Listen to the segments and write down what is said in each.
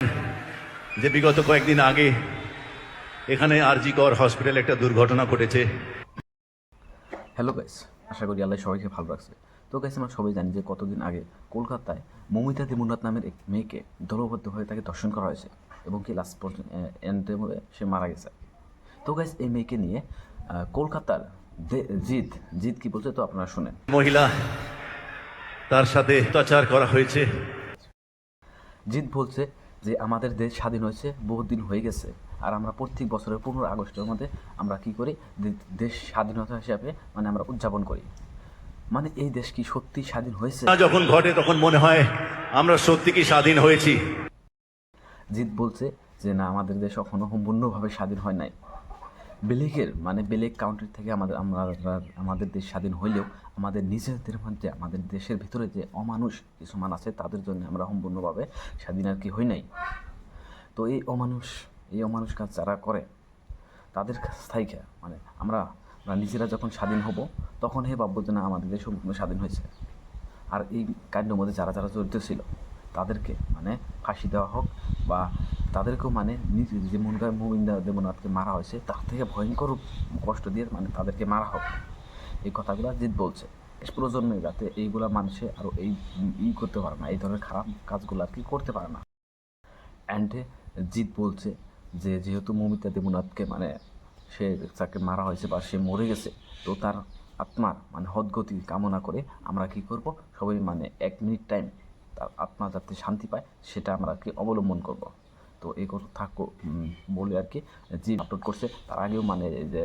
যে বিগত কয়েকদিন আগে এখানে আরজি কর হসপিটালে একটা দুর্ঘটনা ঘটেছে। হ্যালো গাইস, আশা করি আল্লাহ সবাইকে ভালো রাখছে। তো গাইস, আমরা সবাই জানি যে কতদিন আগে কলকাতায় মৌমিতা দেবনাথ নামের এক মেয়েকে দলবদ্ধভাবে তাকে ধর্ষণ করা হয়েছে এবং কি লাস্ট পর্যন্ত এন্ডে সে মারা গেছে। তো গাইস, এই মেয়েকে নিয়ে কলকাতার জিৎ কি বলছে তো আপনারা শুনেন। মহিলা, তার সাথে অত্যাচার করা হয়েছে। জিৎ বলছে যে আমাদের দেশ স্বাধীন হয়েছে বহুত দিন হয়ে গেছে, আর আমরা প্রত্যেক বছরের 15 আগস্টের মধ্যে আমরা কি করি, দেশ স্বাধীনতা হিসাবে মানে আমরা উদযাপন করি। মানে এই দেশ কি সত্যি স্বাধীন হয়েছে? যখন ঘটে তখন মনে হয় আমরা সত্যি কি স্বাধীন হয়েছি। জিৎ বলছে যে না, আমাদের দেশ এখনো সম্পূর্ণভাবে স্বাধীন হয় নাই। বেলেগ কান্ট্রি থেকে আমাদের দেশ স্বাধীন হইলেও আমাদের নিজেদের মধ্যে, আমাদের দেশের ভিতরে যে অমানুষ কিছুমান আছে তাদের জন্য আমরা সম্পূর্ণভাবে স্বাধীন আর কি হই নাই। তো এই অমানুষ কাজ যারা করে তাদের কাছ থেকে মানে আমরা নিজেরা যখন স্বাধীন হব তখন ভাববো যে না, আমাদের দেশ সম্পূর্ণ স্বাধীন হয়েছে। আর এই কাণ্ডের মধ্যে যারা জড়িত ছিল তাদেরকে মানে ফাঁসি দেওয়া হোক, বা তাদেরকেও মানে যে মৌমিতা দেবনাথকে মারা হয়েছে তার থেকে ভয়ঙ্কর কষ্ট দিয়ে মানে তাদেরকে মারা হোক। এই কথাগুলো জিৎ বলছে। প্রজন্মে যাতে এইগুলা মানুষে আরও করতে পারে না, এই ধরনের খারাপ কাজগুলো আর কি করতে পারে না। অ্যান্ডে জিৎ বলছে যে যেহেতু মৌমিতা দেবনাথকে মানে সে যাকে মারা হয়েছে বা সে মরে গেছে, তো তার আত্মার মানে সদ্গতি কামনা করে আমরা কি করব, সবাই মানে 1 মিনিট টাইম তার আত্মা যাতে শান্তি পায় সেটা আমরা কি অবলম্বন করব। তো এই কথা বলে আর কি জি আপলোড করছে। তার আগেও মানে যে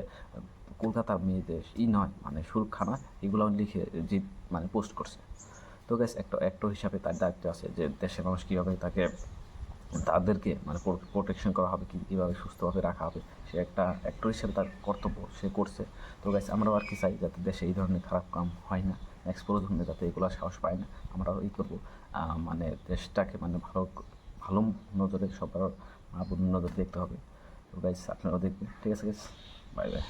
কলকাতার মেয়েদের নয় মানে সুরক্ষা না, এগুলো লিখে জি মানে পোস্ট করছে। তো গ্যাস একটা অ্যাক্টর হিসাবে তার দায়িত্ব আছে যে দেশের মানুষ কীভাবে তাদেরকে মানে প্রোটেকশন করা হবে, কীভাবে সুস্থভাবে রাখা হবে, সে একটা অ্যাক্টর হিসেবে তার কর্তব্য সে করছে। তো গাইস, আমরাও আর কি চাই যাতে দেশে এই ধরনের খারাপ কাম হয় না, নেক্সট প্রজন্মে যাতে এগুলো সাহস পায় না। আমরাও করবো মানে দেশটাকে মানে ভালো নজরে সবার নজরে দেখতে হবে। তো গাইস, আপনারাও দেখবেন। ঠিক আছে গাইস, বাই বাই।